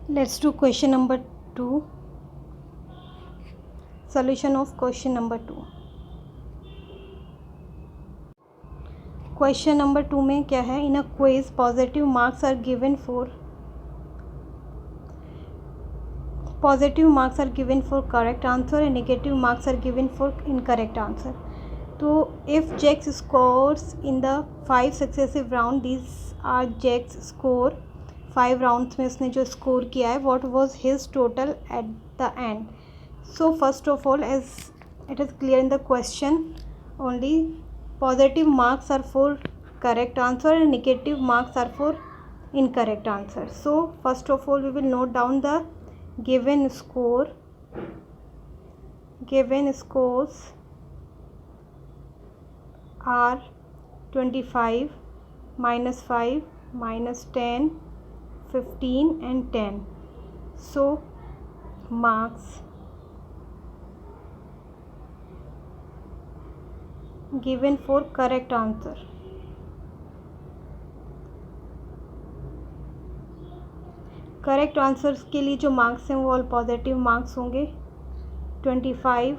Let's do question number 2. Solution of question number 2. Question number 2 में क्या है? In a quiz, positive marks are given for correct answer and negative marks are given for incorrect answer. So if Jack's scores in the 5 successive round, these are Jack's score 5 rounds में उसने जो score किया है, what was his total at the end? So first of all, as it is clear in the question, only positive marks are for correct answer and negative marks are for incorrect answer. So first of all, we will note down the given score. Given scores are 25, -5, -10, 15 and 10. So marks given for correct answer. Correct answers के लिए जो marks हैं वो all positive marks होंगे. 25,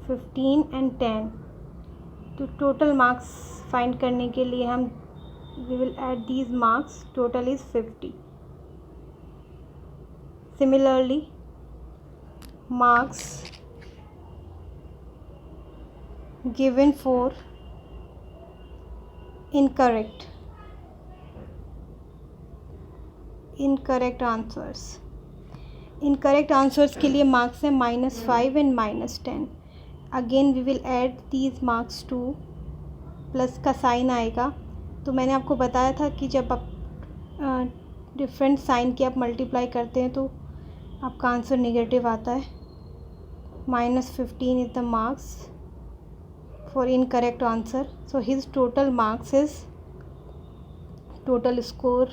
15 and 10. तो total marks find करने के लिए हम we will add these marks. Total is 50. Similarly marks given for incorrect answers के लिए मार्क्स हैं -5 and -10. Again we will add these marks to, plus का साइन आएगा. तो मैंने आपको बताया था कि जब आप डिफरेंट साइन की आप मल्टीप्लाई करते हैं तो आपका आंसर नेगेटिव आता है. -15 is the marks for incorrect answer. So his total marks is, total score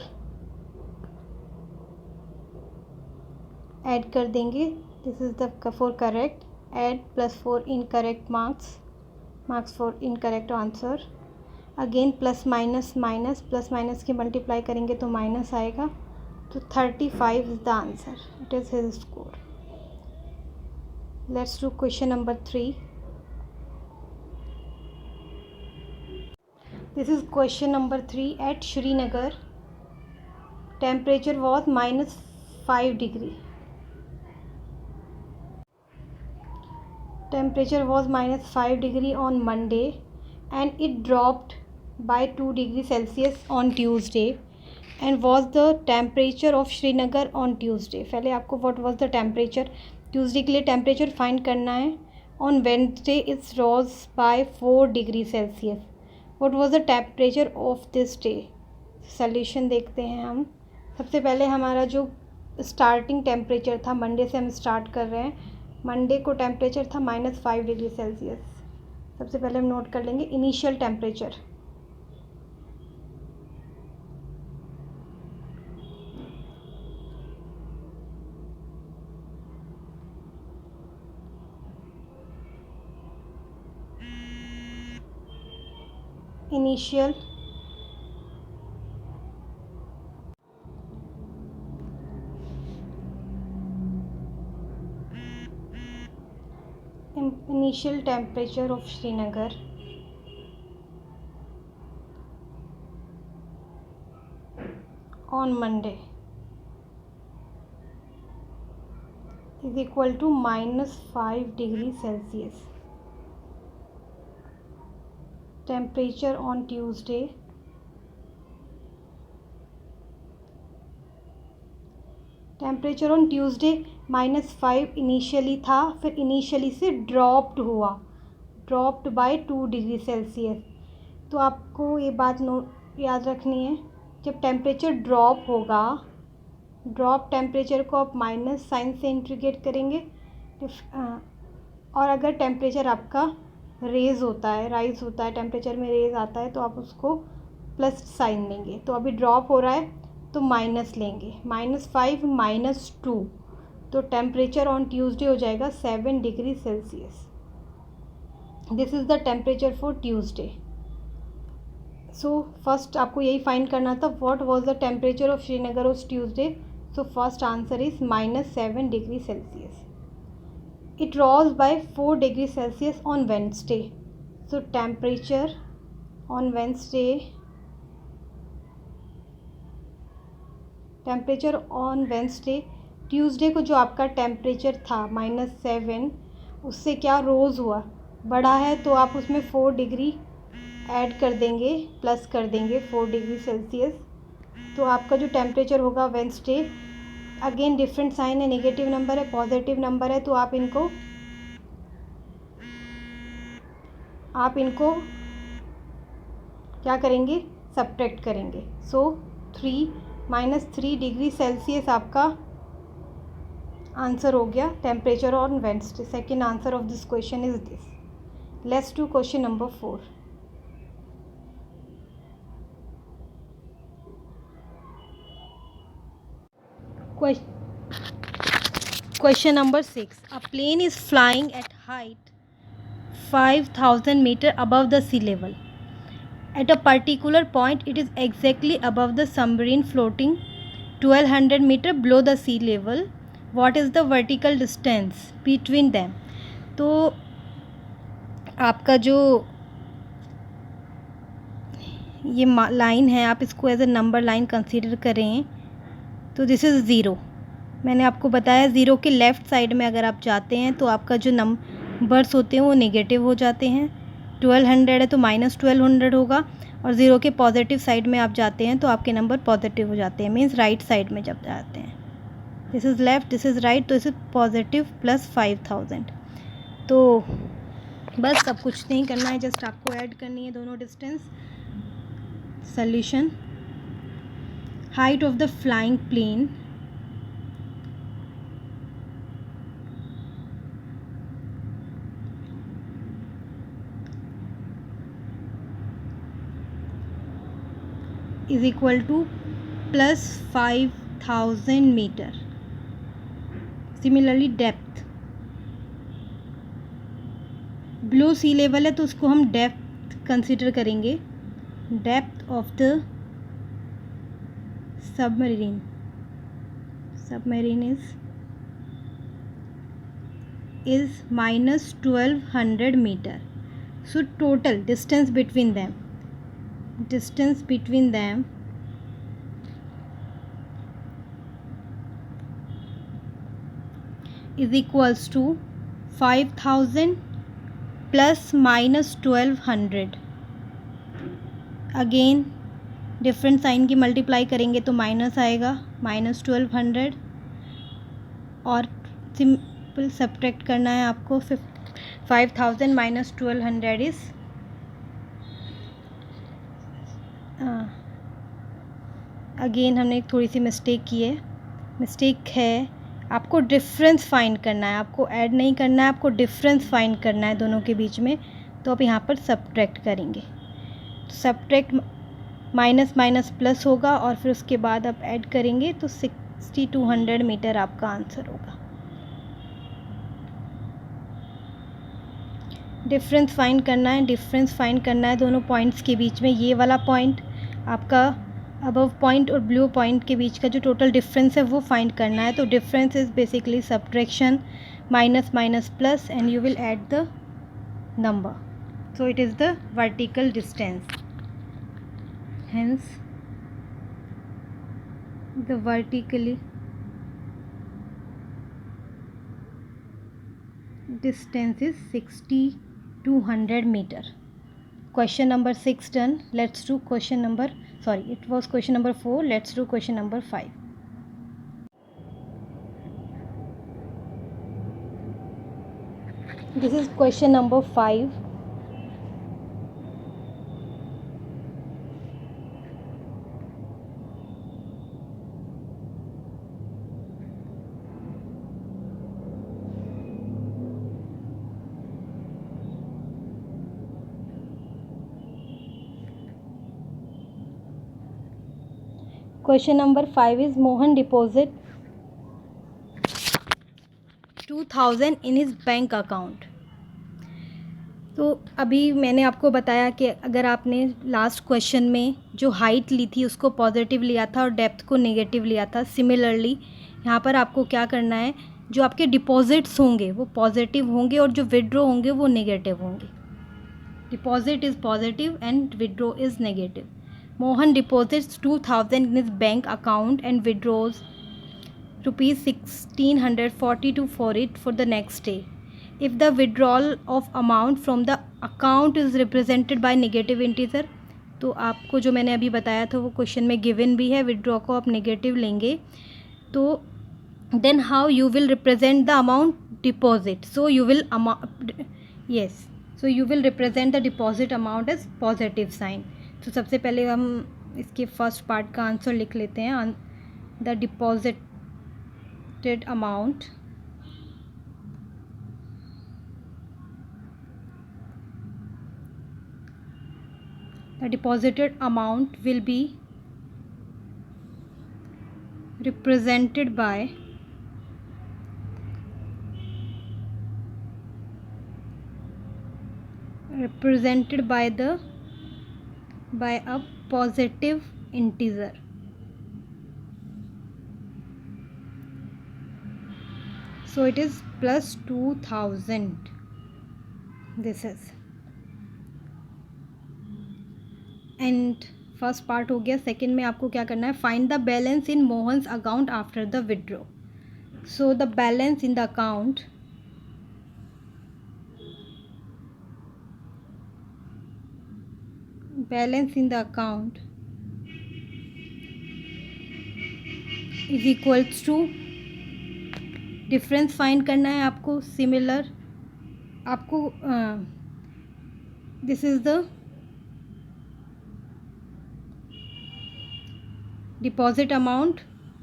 add कर देंगे. This is the for correct, add plus for incorrect marks for incorrect answer. Again plus minus की multiply करेंगे तो minus आएगा. तो 35 is the answer. It is his score. Let's do question number 3. This is question number 3. At Srinagar temperature was -5 degree. Temperature was -5 degree on Monday and it dropped by 2 degrees Celsius on Tuesday. And was the temperature of Srinagar on Tuesday? पहले आपको what was the temperature Tuesday के लिए temperature find करना है. On Wednesday it rose by 4 degrees Celsius. What was the temperature of this day? Solution देखते हैं हम. सबसे पहले हमारा जो स्टार्टिंग टेम्परेचर था, मंडे से हम स्टार्ट कर रहे हैं. मंडे को टेम्परेचर था -5 डिग्री सेल्सियस. सबसे पहले हम नोट कर लेंगे initial temperature. Initial temperature of Srinagar on Monday is equal to -5 degree Celsius. Temperature on Tuesday -5 initially था, फिर इनिशियली से ड्रॉप्ड बाय 2 डिग्री सेल्सियस. तो आपको ये बात याद रखनी है, जब टेम्परेचर ड्रॉप होगा, ड्रॉप टेम्परेचर को आप माइनस साइन से इंटीग्रेट करेंगे. और अगर टेम्परेचर आपका राइज़ होता है टेम्परेचर में रेज आता है तो आप उसको प्लस साइन देंगे. तो अभी ड्रॉप हो रहा है तो माइनस लेंगे. -5 -2, तो टेम्परेचर ऑन ट्यूसडे हो जाएगा 7 degree Celsius. This is the temperature for Tuesday. So first आपको यही फाइंड करना था, what was the temperature of Srinagar on Tuesday. So first answer is -7 degree Celsius. It rose by 4 degree Celsius on Wednesday. So temperature on Wednesday, temperature on Wednesday, Tuesday को जो आपका temperature था -7, उससे क्या रोज़ हुआ, बढ़ा है, तो आप उसमें 4 डिग्री ऐड कर देंगे, प्लस कर देंगे 4 डिग्री सेल्सियस. तो आपका जो टेम्परेचर होगा वेंसडे, अगेन डिफरेंट साइन है, नेगेटिव नंबर है, पॉजिटिव नंबर है, तो आप इनको क्या करेंगे, सब्ट्रैक्ट करेंगे. सो -3 डिग्री सेल्सियस आपका आंसर हो गया temperature on Wednesday. Second answer of this question is this. Let's do question number 4. Question number 6. A plane is flying at height 5,000 meter above the sea level. At a particular point, it is exactly above the submarine floating 1200 meter below the sea level. What is the vertical distance between them? तो आपका जो ये line है, आप इसको as a number line consider करें, तो this is zero. मैंने आपको बताया ज़ीरो के लेफ़्ट साइड में अगर आप जाते हैं तो आपका जो नंबर्स होते हैं वो नेगेटिव हो जाते हैं. 1200 है तो -1200 होगा, और ज़ीरो के पॉजिटिव साइड में आप जाते हैं तो आपके नंबर पॉजिटिव हो जाते हैं, मीन्स राइट साइड में जब जाते हैं. This is left, this is right, तो इस पॉजिटिव प्लस 5000. तो बस सब कुछ नहीं करना है, जस्ट आपको ऐड करनी है दोनों distance. Solution. Height of the flying plane is equal to plus 5000 meter. Similarly depth, below sea level है तो उसको हम डेप्थ कंसिडर करेंगे. Depth of the submarine is -1200 meter. So total distance between them is equals to 5000 plus -1200. Again different sign की multiply करेंगे तो minus आएगा, -1200, और सिंपल सब्ट्रैक्ट करना है आपको. 5000 -1200 इज़ अगेन हमने एक थोड़ी सी मिस्टेक है. आपको डिफरेंस फाइंड करना है, आपको ऐड नहीं करना है, आपको डिफरेंस फाइंड करना है दोनों के बीच में. तो आप यहाँ पर सब्ट्रैक्ट करेंगे, तो सब्ट्रैक्ट माइनस माइनस प्लस होगा, और फिर उसके बाद आप ऐड करेंगे तो 6200 मीटर आपका आंसर होगा. डिफरेंस फाइंड करना है दोनों पॉइंट्स के बीच में. ये वाला पॉइंट आपका अबव पॉइंट और ब्लू पॉइंट के बीच का जो टोटल डिफरेंस है वो फाइंड करना है. तो difference is basically subtraction, minus minus plus, and you will add the number. So it is the vertical distance. Hence the vertically distance is 6200 meter. Question number 6 done. Let's do question number, sorry, it was question number 4. Let's do question number 5. This is question number 5. Question number 5 is Mohan deposit 2000 in his bank account. तो अभी मैंने आपको बताया कि अगर आपने last question में जो हाइट ली थी उसको पॉजिटिव लिया था और डेप्थ को नेगेटिव लिया था, सिमिलरली यहाँ पर आपको क्या करना है, जो आपके डिपॉजिट्स होंगे वो पॉजिटिव होंगे और जो विड्रॉ होंगे वो नेगेटिव होंगे. Deposit is positive and withdraw is negative. Mohan deposits 2000 in his bank account and withdraws rupees 1642 for it for the next day. If the withdrawal of amount from the account is represented by negative integer, तो आपको जो मैंने अभी बताया था वो question में given भी है, विड्रॉ को आप नेगेटिव लेंगे तो then how you will represent the amount deposit. So you will you will represent the deposit amount as positive sign. तो सबसे पहले हम इसके फर्स्ट पार्ट का आंसर लिख लेते हैं. The deposit amount the deposited amount will be represented by a positive integer. So it is plus 2000. This is and first part हो गया. सेकेंड में आपको क्या करना है, find the balance in Mohan's account after the withdraw. So the balance in the account is equals to, difference find करना है आपको. सिमिलर आपको this is the deposit amount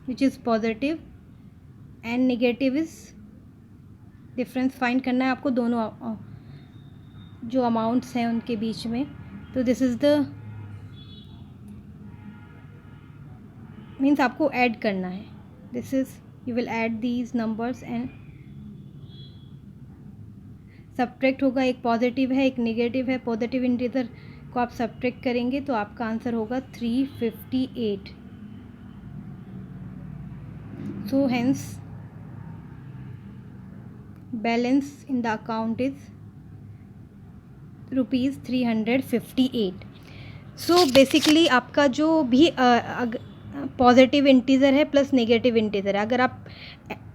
which is positive and negative is, difference find करना है आपको दोनों जो amounts हैं उनके बीच में. तो दिस इज़ द मीन्स आपको ऐड करना है. This is you will add these numbers and subtract होगा. एक पॉजिटिव है एक नेगेटिव है. पॉजिटिव इंटीजर को आप सब्ट्रैक्ट करेंगे तो आपका आंसर होगा 358. So hence balance in the account is ₹358. So basically आपका जो भी पॉजिटिव इंटीज़र है प्लस नेगेटिव इंटीज़र है, अगर आप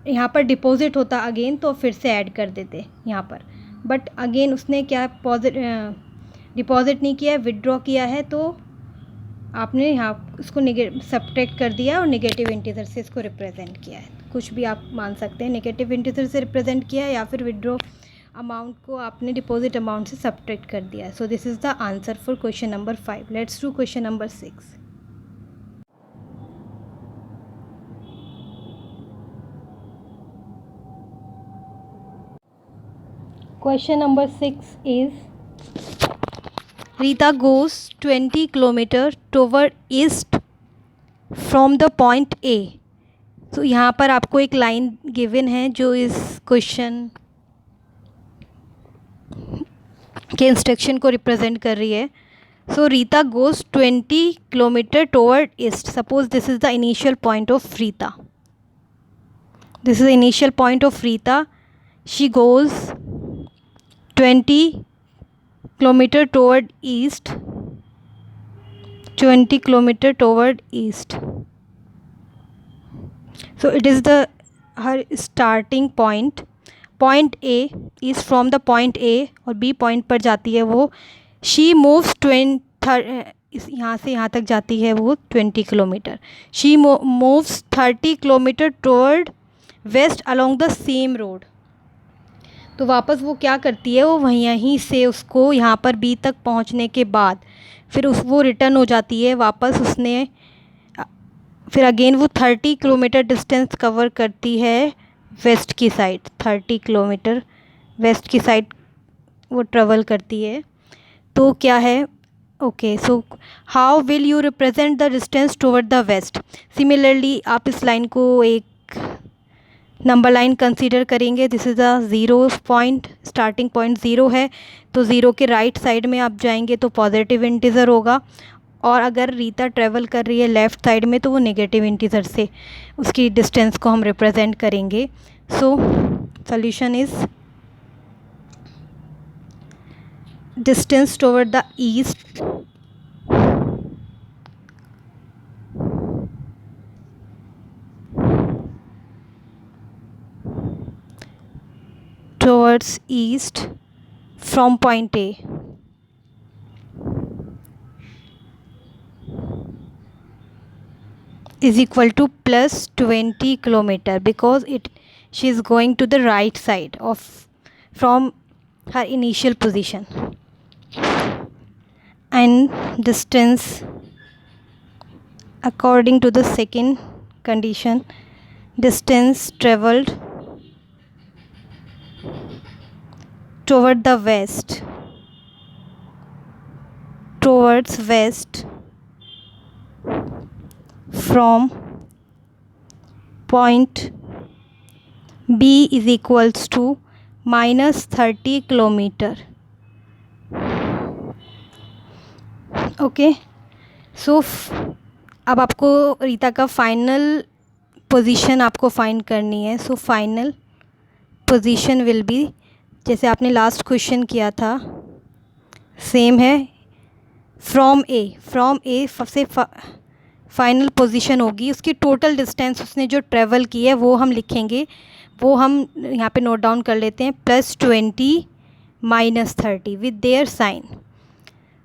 यहाँ पर डिपॉजिट होता अगेन तो फिर से ऐड कर देते यहाँ पर, बट अगेन उसने क्या डिपॉजिट नहीं किया है, विड्रॉ किया है, तो आपने यहाँ उसको सब्ट्रैक्ट कर दिया और नेगेटिव इंटीज़र से इसको रिप्रेजेंट किया है. कुछ भी आप मान सकते हैं, नेगेटिव इंटीज़र से रिप्रेजेंट किया है या फिर विड्रॉ अमाउंट को आपने डिपॉजिट अमाउंट से सब्ट्रैक्ट कर दिया है. So this is the answer for question number 5. Let's do question number 6. Question number 6 is, Rita goes 20 km toward east from the point A. तो यहाँ पर आपको एक लाइन गिवन है जो इस क्वेश्चन के इंस्ट्रक्शन को रिप्रेजेंट कर रही है. सो Rita goes 20 km toward east. Suppose this is the initial point of Rita. This is the initial point of Rita. She goes 20 km toward east. 20 km toward east. So it is her starting point. Point A is from the point A और B point पर जाती है वो. She moves यहाँ से यहाँ तक जाती है वो 20 kilometre. She moves 30 kilometre toward west along the same road. तो वापस वो क्या करती है, वो यहीं से उसको यहाँ पर B तक पहुँचने के बाद फिर वो रिटर्न हो जाती है वापस. उसने फिर अगेन वो 30 किलोमीटर डिस्टेंस कवर करती है वेस्ट की साइड. 30 किलोमीटर वेस्ट की साइड वो ट्रेवल करती है. तो क्या है, okay, so how will you represent the distance toward the west. Similarly आप इस लाइन को एक नंबर लाइन कंसीडर करेंगे। This is the zero point, starting point zero है, तो ज़ीरो के राइट साइड में आप जाएंगे तो पॉजिटिव इंटीज़र होगा, और अगर रीता ट्रेवल कर रही है लेफ़्ट साइड में तो वो नेगेटिव इंटीज़र से उसकी डिस्टेंस को हम रिप्रेजेंट करेंगे। So solution is distance toward the east towards east from point A is equal to plus 20 kilometer, because she is going to the right side of from her initial position, and distance according to the second condition, distance traveled toward the west, towards west from point B is equals to minus 30 kilometer. Okay, सो अब आपको रीता का final position आपको find करनी है। So final position will be, जैसे आपने last question किया था सेम है, फ्रॉम ए सबसे फाइनल पोजीशन होगी, उसकी टोटल डिस्टेंस उसने जो ट्रेवल की है वो हम लिखेंगे, वो हम यहाँ पे नोट डाउन कर लेते हैं, +20 -30 with their sign.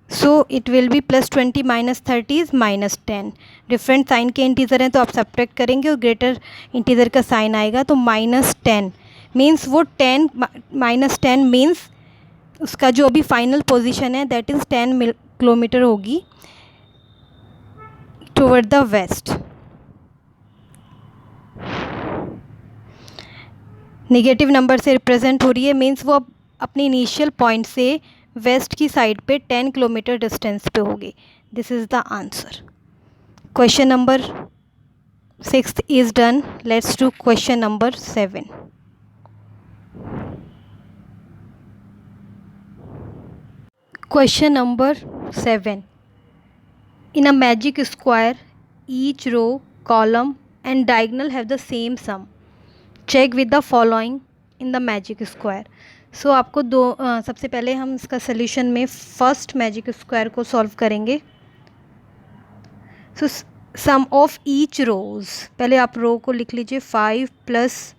So it will be +20 -30 is -10। Different sign के इंटीज़र हैं तो आप सब्ट्रैक्ट करेंगे और ग्रेटर इंटीज़र का साइन आएगा, तो -10 मीन्स वो 10 -10 मीन्स उसका जो अभी फाइनल पोजीशन है दैट इज़ 10 किलोमीटर होगी toward the west. Negative number से रिप्रेजेंट हो रही है, मीन्स वो अपने इनिशियल पॉइंट से वेस्ट की साइड पे 10 किलोमीटर डिस्टेंस पे होगी। This is the answer. Question number 6 is done. Let's do question number 7। Question number 7. In a magic square, each row, column and diagonal have the same sum. Check with the following in the magic square. So आपको सबसे पहले हम इसका solution में first magic square को solve करेंगे। सो सम of each रोज़, पहले आप रो को लिख लीजिए 5 प्लस,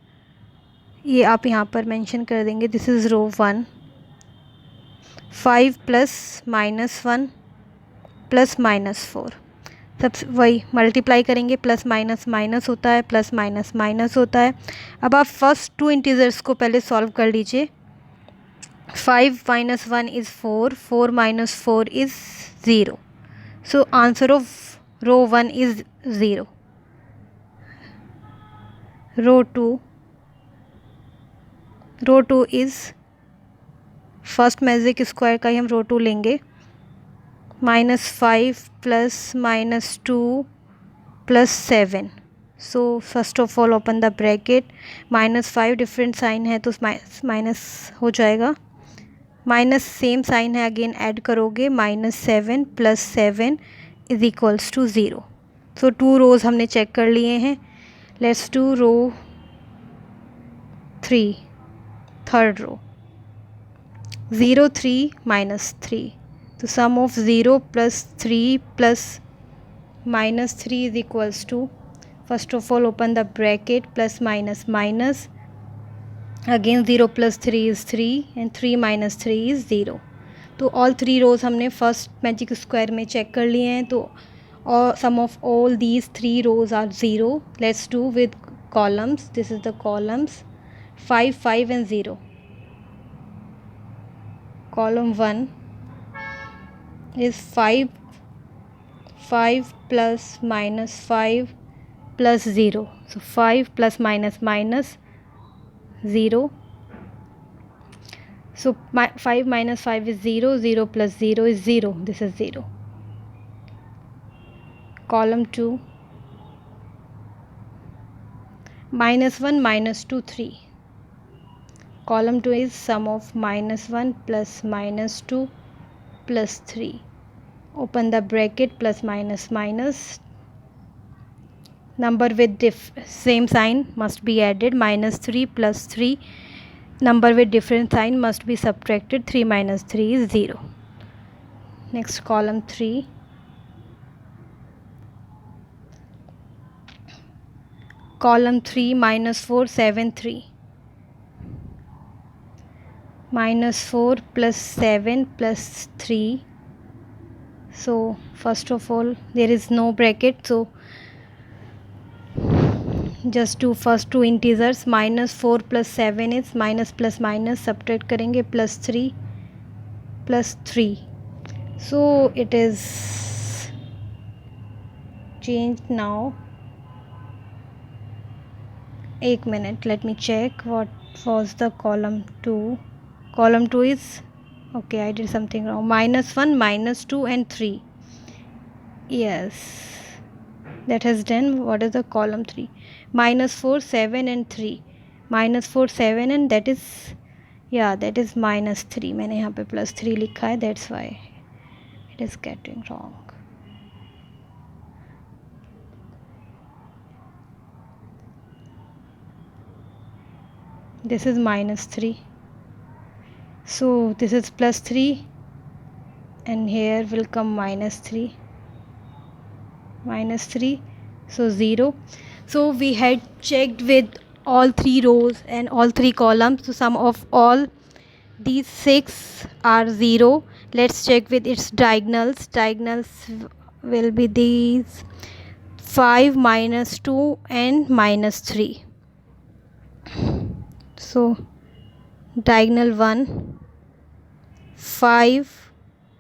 ये आप यहाँ पर मेंशन कर देंगे, दिस इज़ रो 1, 5 + -1 + -4, सब वही मल्टीप्लाई करेंगे, प्लस माइनस माइनस होता है, प्लस माइनस माइनस होता है। अब आप फर्स्ट टू इंटीजर्स को पहले सॉल्व कर लीजिए। 5 - 1 is 4, 4 - 4 is 0। So answer of row 1 is 0। Row 2 is, first magic square का ही हम रो 2 लेंगे, -5 + -2 + 7। So first of all open the bracket, -5 different sign है तो माइनस हो जाएगा, माइनस सेम साइन है अगेन ऐड करोगे, -7 + 7 is equals to 0। So 2 rows हमने चेक कर लिए हैं। Let's do row 3, third row, 0 3 -3, तो sum of 0 + 3 + -3 is equals to, first of all open the bracket, plus minus minus, again 0 + 3 is 3 and 3 - 3 is 0। तो all 3 rows हमने first magic square में check कर लिए हैं, तो और sum of all these 3 rows are 0। Let's do with columns, this is the columns, 5 5 and 0। column 1 is 5 + -5 + 0, so 5 + -0, so 5 - 5 is 0, 0 + 0 is 0, this is 0. Column 2, -1 -2 3. Column 2 is sum of -1 plus -2 plus 3. Open the bracket, plus minus minus. Number with same sign must be added. -3 plus 3. Number with different sign must be subtracted. 3 minus 3 is 0. Next, column 3. Column 3, -4 7 3. -4 plus 7 plus 3. So first of all, there is no bracket, so just do first two integers. -4 plus 7 is minus plus minus, subtract करेंगे, +3 plus 3. So it is changed now. 1 minute, let me check what was the column 2. Column 2 is, okay, I did something wrong. -1 -2 and 3. Yes, that has done. What is the column 3? -4 7 and 3. -4 7 and that is, yeah, that is -3. मैंने यहाँ पे +3 लिखा है, that's why it is getting wrong. This is -3, so this is +3 and here will come -3, so 0. So we had checked with all 3 rows and all 3 columns, so sum of all these 6 are 0. Let's check with its diagonals. Diagonals will be these: 5 -2 and -3. So diagonal 1, 5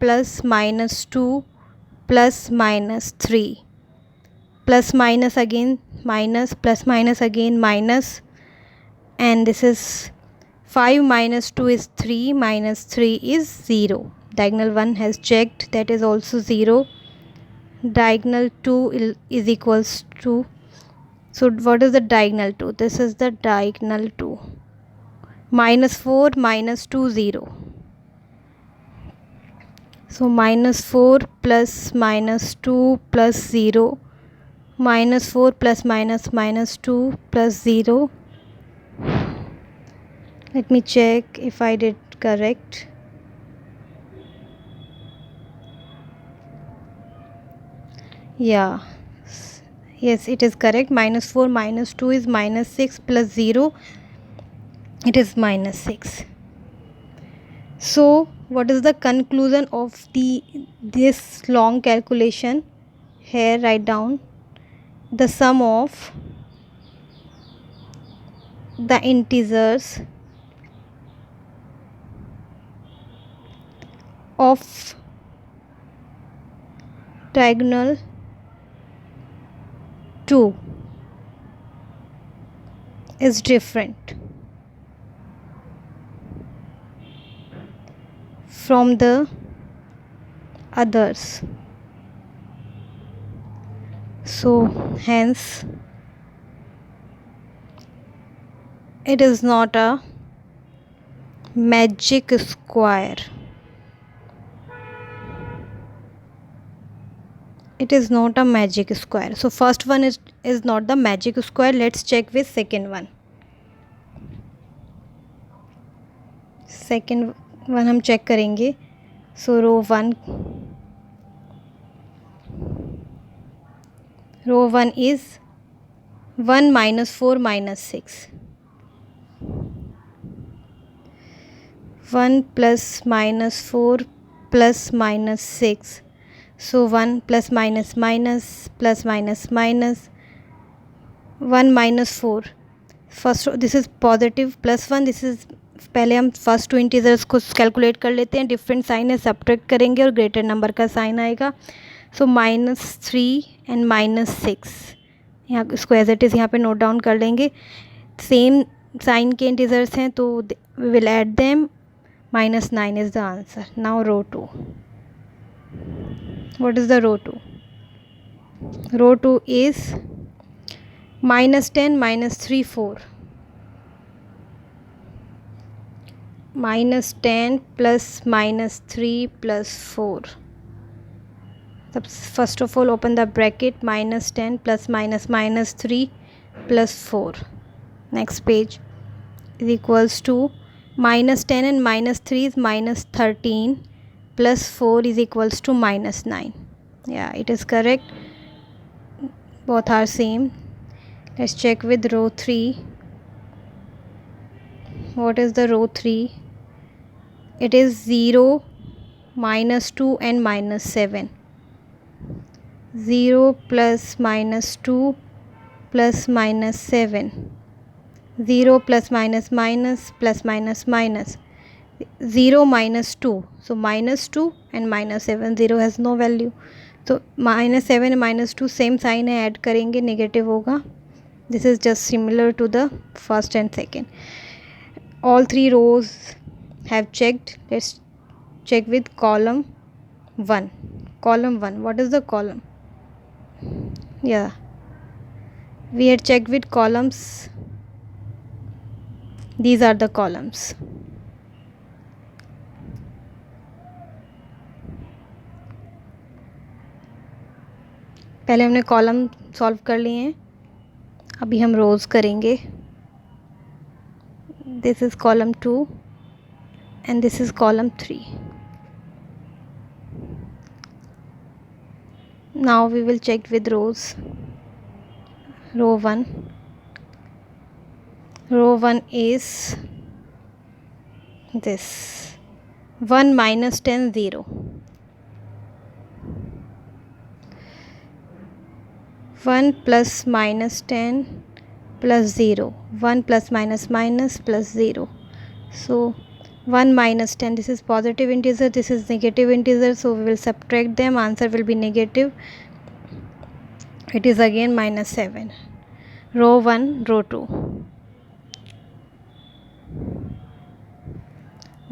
plus -2 plus -3, plus minus again minus, plus minus again minus, and this is 5 -2 is 3, -3 is 0. Diagonal 1 has checked, that is also 0. Diagonal 2 is equals to, so what is the diagonal 2? This is the diagonal 2. -4 -2 0. So -4 plus -2 plus 0, -4 plus -2 plus 0. Let me check if I did correct. Yeah, yes, it is correct. -4 -2 is -6 plus 0, it is -6. So what is the conclusion of this long calculation? Here write down: the sum of the integers of diagonal 2 is different from the others. So hence it is not a magic square. It is not a magic square. So first one is not the magic square. Let's check with second one. Second one हम check करेंगे. So row 1 is 1 -4 -6. 1 plus -4 plus -6. So 1 plus minus minus plus minus minus 1 -4. First this is positive +1. this is, पहले हम first two integers को calculate कर लेते हैं. Different sign है, subtract करेंगे और ग्रेटर नंबर का साइन आएगा. सो -3 एंड -6 यहाँ इसको एज इट इज़ यहाँ पे नोट डाउन कर लेंगे. सेम साइन के इंटीजर्स हैं तो we will add them. -9 is the answer. Now row 2. What is the row 2? Row 2 is -10 -3 4. -10 plus -3 plus 4. First of all open the bracket. -10 plus -3 plus 4. Next page is equals to -10 and -3 is -13 plus 4 is equals to -9. Yeah, it is correct. Both are same. Let's check with row 3. What is the row 3? It is 0, -2 and -7. 0 plus -2 plus -7. 0 plus minus minus plus minus minus. 0 minus 2. So -2 and -7. 0 has no value. तो -7 -2 same sign है, add करेंगे negative होगा. This is just similar to the first and second. All 3 rows have checked. Let's check with column 1. Column 1, what is the column? Yeah, we had checked with columns. These are the columns. पहले हमने column solve कर लिए हैं, अभी हम रोज़ करेंगे. This is column 2 and this is column 3. Now we will check with rows. Row 1. Row 1 is this. 1 minus 10 0. 1 plus minus 10 plus 0. 1 plus minus minus plus 0. So 1 minus 10, this is positive integer, this is negative integer, so we will subtract them. Answer will be negative. It is again -7. Row 1, row 2.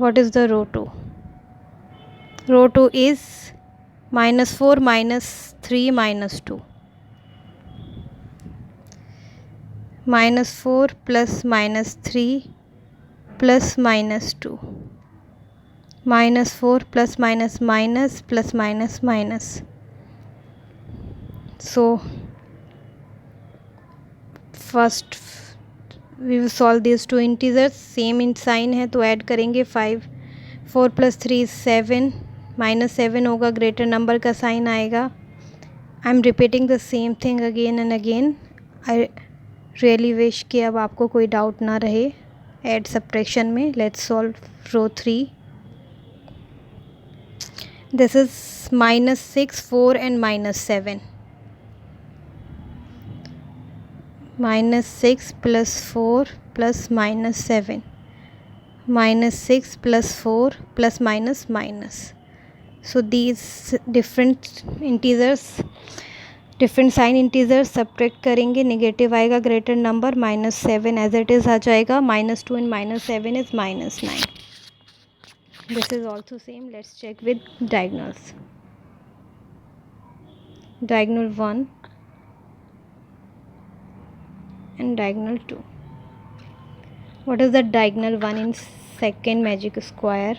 What is the row 2? Row 2 is -4 -3 -2. -4 plus -3 plus -2. -4 plus minus plus minus. So first we will solve these two integers. Same in sign है तो add करेंगे 5. 4 plus 3 is 7. -7 होगा, greater number का sign आएगा. I am repeating the same thing again and again. I really wish कि अब आपको कोई डाउट ना रहे ऐड सब्ट्रैक्शन में. Let's solve row 3. This is -6 4 and -7. -6 plus 4 plus -7. -6 plus 4 plus minus. So these different integers, different sign integers subtract करेंगे, negative आएगा, greater number -7 as it is आ जाएगा. -2 and -7 is -9. This is also same. Let's check with diagonals. Diagonal 1 and diagonal 2. What is the diagonal 1 in second magic square?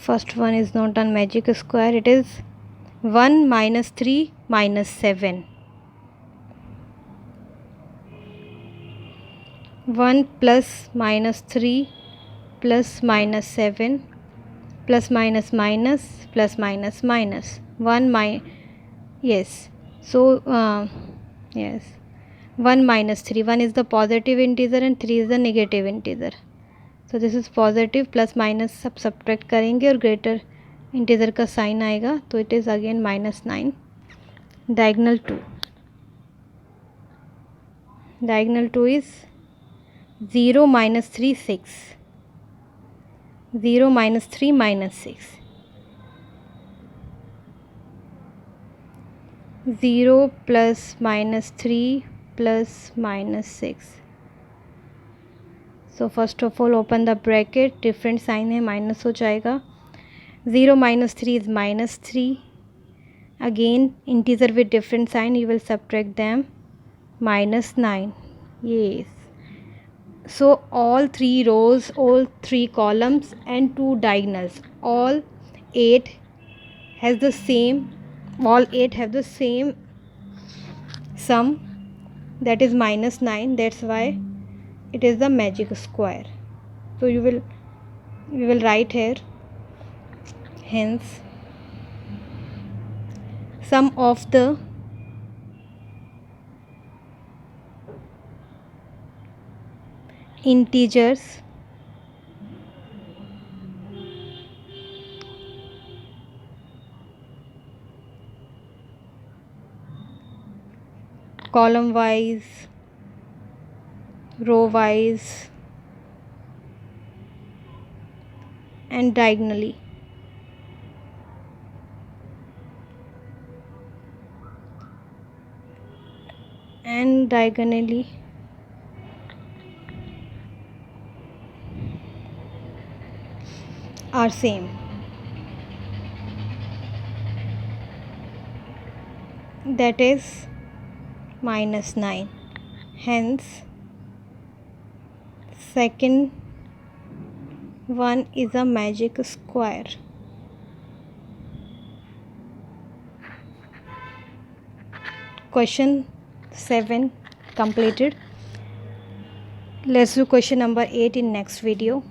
First one is not on magic square. It is 1 -3 -7. 1 plus -3 plus -7 plus minus plus minus. 1 yes. So yes. 1 minus 3. 1 is the positive integer and 3 is the negative integer. So this is positive, plus minus सब subtract करेंगे और greater integer का sign आएगा, तो it is again -9. Diagonal 2. Diagonal 2 is 0 -3 6. 0 -3 -6. 0 plus -3 plus -6. So first of all open the bracket. Different sign है, minus हो जाएगा. 0 -3 is -3. Again integer with different sign, you will subtract them. -9. Yes. So all 3 rows, all 3 columns and 2 diagonals, all 8 has the same, all 8 have the same sum, that is -9. That's why it is the magic square. So we will write here, hence sum of the integers column wise, row wise and diagonally are same. That is -9. Hence second one is a magic square. Question 7 completed. Let's do question number 8 in next video.